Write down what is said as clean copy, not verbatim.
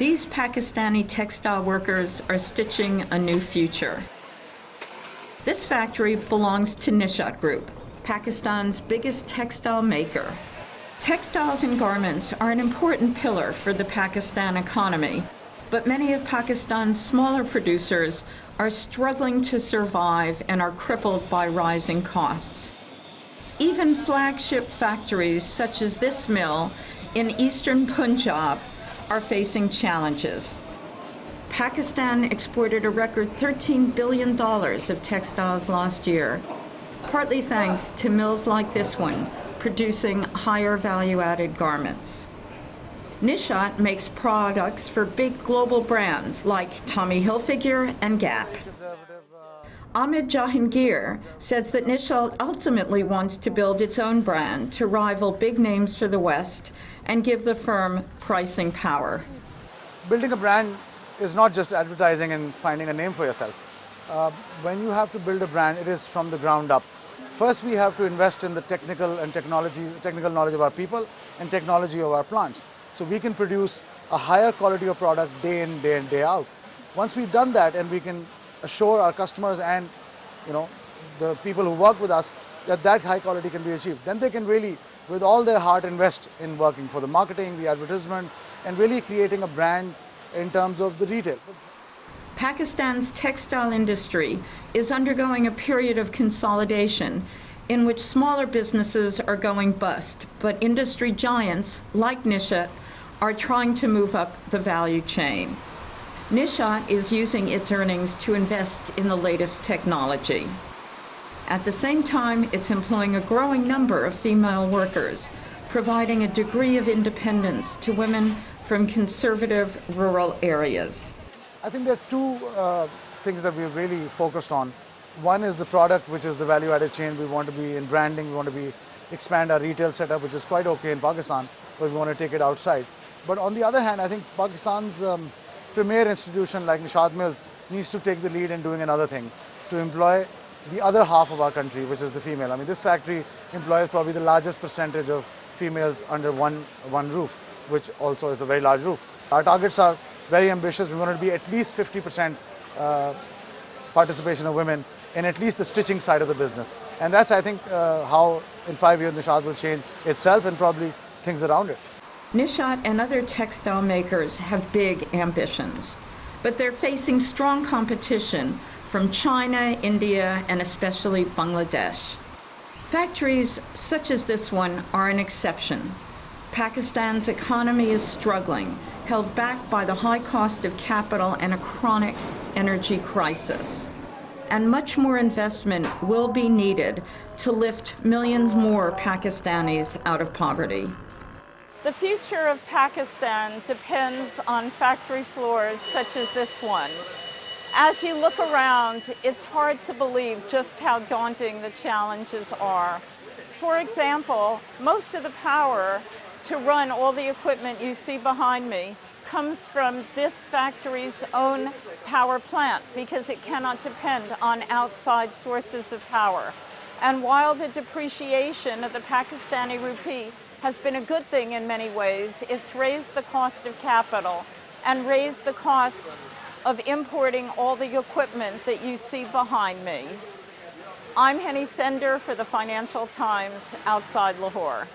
These Pakistani textile workers are stitching a new future. This factory belongs to Nishat Group, Pakistan's biggest textile maker. Textiles and garments are an important pillar for the Pakistan economy, but many of Pakistan's smaller producers are struggling to survive and are crippled by rising costs. Even flagship factories such as this mill in eastern Punjab are facing challenges. Pakistan exported a record $13 billion of textiles last year, partly thanks to mills like this one producing higher value-added garments. Nishat makes products for big global brands like Tommy Hilfiger and Gap. Ahmed Jahangir says that Nishat ultimately wants to build its own brand to rival big names for the West and give the firm pricing power. Building a brand is not just advertising and finding a name for yourself. When you have to build a brand, it is from the ground up. First, we have to invest in the technical knowledge of our people and technology of our plants, so we can produce a higher quality of product day in, day out. Once we've done that, and we can assure our customers and the people who work with us that high quality can be achieved, then they can really, with all their heart, invest in working for the marketing, the advertisement, and really creating a brand in terms of the retail. Pakistan's textile industry is undergoing a period of consolidation in which smaller businesses are going bust, but industry giants like Nishat are trying to move up the value chain. Nishat is using its earnings to invest in the latest technology. At the same time, it's employing a growing number of female workers, providing a degree of independence to women from conservative rural areas. I think there are two things that we've really focused on. One is the product, which is the value-added chain. We want to be in branding, we want to expand our retail setup, which is quite okay in Pakistan, but we want to take it outside. But on the other hand, I think Pakistan's premier institution like Nishat Mills needs to take the lead in doing another thing, to employ the other half of our country, which is the female. I mean, this factory employs probably the largest percentage of females under one roof, which also is a very large roof. Our targets are very ambitious. We want to be at least 50% participation of women in at least the stitching side of the business. And that's, I think, how in 5 years Nishat will change itself and probably things around it. Nishat and other textile makers have big ambitions, but they're facing strong competition from China, India, and especially Bangladesh. Factories such as this one are an exception. Pakistan's economy is struggling, held back by the high cost of capital and a chronic energy crisis. And much more investment will be needed to lift millions more Pakistanis out of poverty. The future of Pakistan depends on factory floors such as this one. As you look around, it's hard to believe just how daunting the challenges are. For example, most of the power to run all the equipment you see behind me comes from this factory's own power plant because it cannot depend on outside sources of power. And while the depreciation of the Pakistani rupee has been a good thing in many ways, it's raised the cost of capital and raised the cost of importing all the equipment that you see behind me. I'm Henny Sender for the Financial Times outside Lahore.